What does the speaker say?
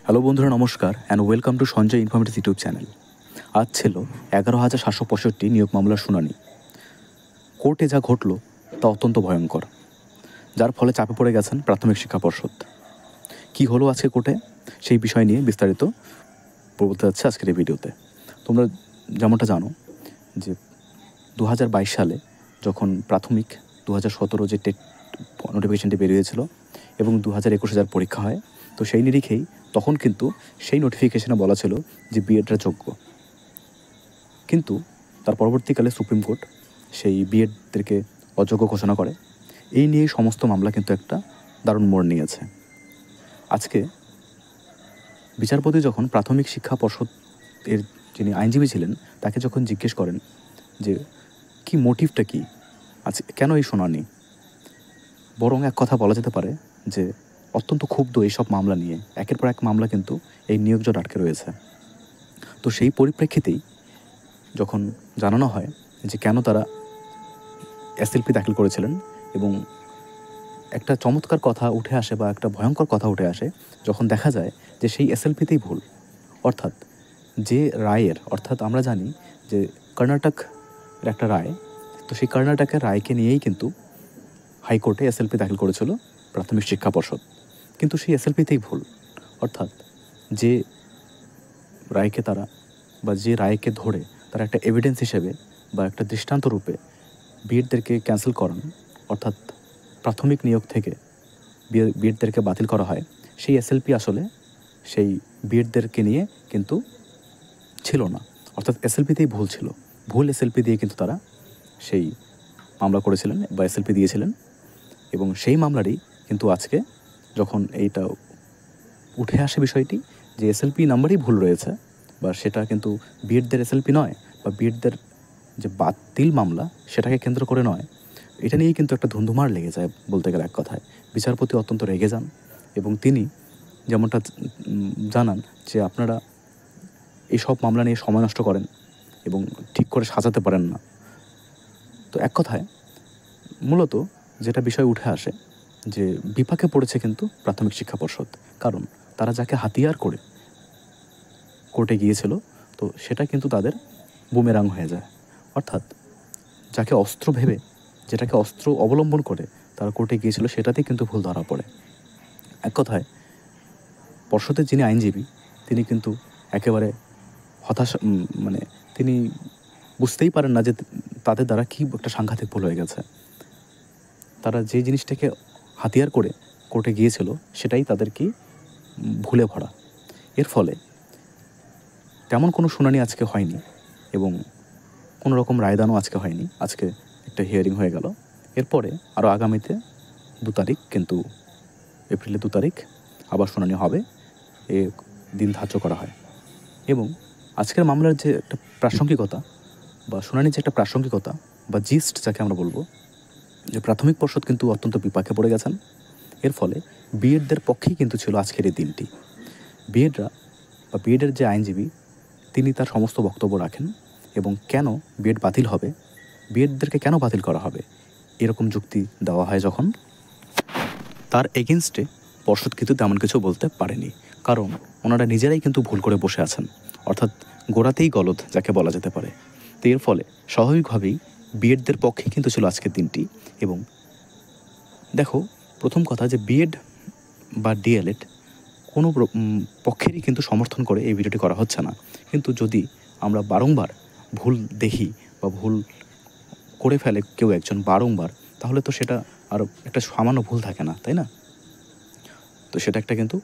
Hello বন্ধুরা, নমস্কার and welcome to Sanjay informative YouTube channel. আজ ছিল 11,765 নিয়োগ মামলার শুনানি। কোর্টে যা ঘটল তা অত্যন্ত ভয়ঙ্কর, যার ফলে চাপে পড়ে গেছেন প্রাথমিক শিক্ষা পর্ষদ। কী হলো আজকে কোর্টে, সেই বিষয় নিয়ে বিস্তারিত বলতে যাচ্ছে আজকের এই ভিডিওতে। তোমরা যেমনটা জানো যে 2022 সালে যখন প্রাথমিক 2017 যে টেট নোটিফিকেশনটি বেরিয়েছিল এবং 2021 যার পরীক্ষা হয়, তো সেই নিরিখেই তখন কিন্তু সেই নোটিফিকেশনে বলা ছিল যে বিএডরা যোগ্য। কিন্তু তার পরবর্তীকালে সুপ্রিম কোর্ট সেই বিএডদেরকে অযোগ্য ঘোষণা করে। এই নিয়ে সমস্ত মামলা কিন্তু একটা দারুণ মোড় নিয়েছে। আজকে বিচারপতি যখন প্রাথমিক শিক্ষা পর্ষদ এর যিনি আইনজীবী ছিলেন তাকে যখন জিজ্ঞেস করেন যে কি মোটিভটা কী, আজ কেন এই শুনানি, বরং এক কথা বলা যেতে পারে যে অত্যন্ত ক্ষুব্ধ এইসব মামলা নিয়ে। একের পর এক মামলা কিন্তু এই নিয়োগজট আটকে রয়েছে। তো সেই পরিপ্রেক্ষিতেই যখন জানানো হয় যে কেন তারা এসএলপি দাখিল করেছিলেন এবং একটা চমৎকার কথা উঠে আসে বা একটা ভয়ঙ্কর কথা উঠে আসে যখন দেখা যায় যে সেই এসএলপিতেই ভুল। অর্থাৎ যে রায়ের, অর্থাৎ আমরা জানি যে কর্ণাটকের একটা রায়, তো সেই কর্ণাটকের রায়কে নিয়েই কিন্তু হাইকোর্টে এসএলপি দাখিল করেছিল প্রাথমিক শিক্ষা পর্ষদ, কিন্তু সেই এসএলপিতেই ভুল। অর্থাৎ যে রায়কে তারা বা যে রায়কে ধরে তারা একটা এভিডেন্স হিসেবে বা একটা দৃষ্টান্ত রূপে বিএডদেরকে ক্যান্সেল করান, অর্থাৎ প্রাথমিক নিয়োগ থেকে বিএডদেরকে বাতিল করা হয়, সেই এসএলপি আসলে সেই বিএডদেরকে নিয়ে কিন্তু ছিল না। অর্থাৎ এসএলপিতেই ভুল ছিল। ভুল এসএলপি দিয়ে কিন্তু তারা সেই মামলা করেছিলেন বা এসএলপি দিয়েছিলেন এবং সেই মামলারই কিন্তু আজকে যখন এইটা উঠে আসে বিষয়টি যে এসএলপি নাম্বারই ভুল রয়েছে বা সেটা কিন্তু বিএডদের এসএলপি নয় বা বিএডদের যে বাতিল মামলা সেটাকে কেন্দ্র করে নয়, এটা নিয়েই কিন্তু একটা ধুন্ধুমার লেগে যায় বলতে গেলে এক কথায়। বিচারপতি অত্যন্ত রেগে যান এবং তিনি যেমনটা জানান যে আপনারা এইসব মামলা নিয়ে সময় নষ্ট করেন এবং ঠিক করে সাজাতে পারেন না। তো এক কথায় মূলত যেটা বিষয় উঠে আসে যে বিপাকে পড়েছে কিন্তু প্রাথমিক শিক্ষা পর্ষদ, কারণ তারা যাকে হাতিয়ার করে কোর্টে গিয়েছিল তো সেটা কিন্তু তাদের বুমেরাং হয়ে যায়। অর্থাৎ যাকে অস্ত্র ভেবে, যেটাকে অস্ত্র অবলম্বন করে তারা কোর্টে গিয়েছিল সেটাতেই কিন্তু ভুল ধরা পড়ে। এক কথায় পর্ষদের যিনি আইনজীবী তিনি কিন্তু একেবারে হতাশা, মানে তিনি বুঝতেই পারেন না যে তাদের দ্বারা কী একটা সাংঘাতিক ভুল হয়ে গেছে। তারা যে জিনিসটাকে হাতিয়ার করে কোর্টে গিয়েছিল সেটাই তাদেরকে ভুলে ভরা। এর ফলে তেমন কোনো শুনানি আজকে হয়নি এবং কোনো রকম রায়দানও আজকে হয়নি। আজকে একটা হিয়ারিং হয়ে গেল, এরপরে আরও আগামীতে 2 তারিখ, কিন্তু এপ্রিলের 2 তারিখ আবার শুনানি হবে, এ দিন ধার্য করা হয়। এবং আজকের মামলার যে একটা প্রাসঙ্গিকতা বা শুনানির যে একটা প্রাসঙ্গিকতা বা জিস্ট যাকে আমরা বলবো, যে প্রাথমিক পর্ষদ কিন্তু অত্যন্ত বিপাকে পড়ে গেছেন। এর ফলে বিএডদের পক্ষেই কিন্তু ছিল আজকের এই দিনটি। বিএডরা বা বিএডের যে আইনজীবী তিনি তার সমস্ত বক্তব্য রাখেন এবং কেন বিএড বাতিল হবে, বিএডদেরকে কেন বাতিল করা হবে এরকম যুক্তি দেওয়া হয় যখন, তার এগেনস্টে পর্ষদ কিন্তু তেমন কিছু বলতে পারেনি, কারণ ওনারা নিজেরাই কিন্তু ভুল করে বসে আছেন। অর্থাৎ গোড়াতেই গলদ যাকে বলা যেতে পারে। তো এর ফলে স্বাভাবিকভাবেই বিএডদের পক্ষে কিন্তু ছিল আজকের দিনটি। এবং দেখো, প্রথম কথা যে বিএড বা ডিএলএড কোনো পক্ষেরই কিন্তু সমর্থন করে এই ভিডিওটি করা হচ্ছে না, কিন্তু যদি আমরা বারংবার ভুল দেখি বা ভুল করে ফেলে কেউ একজন বারংবার, তাহলে তো সেটা আর একটা সামান্য ভুল থাকে না, তাই না? তো সেটা একটা কিন্তু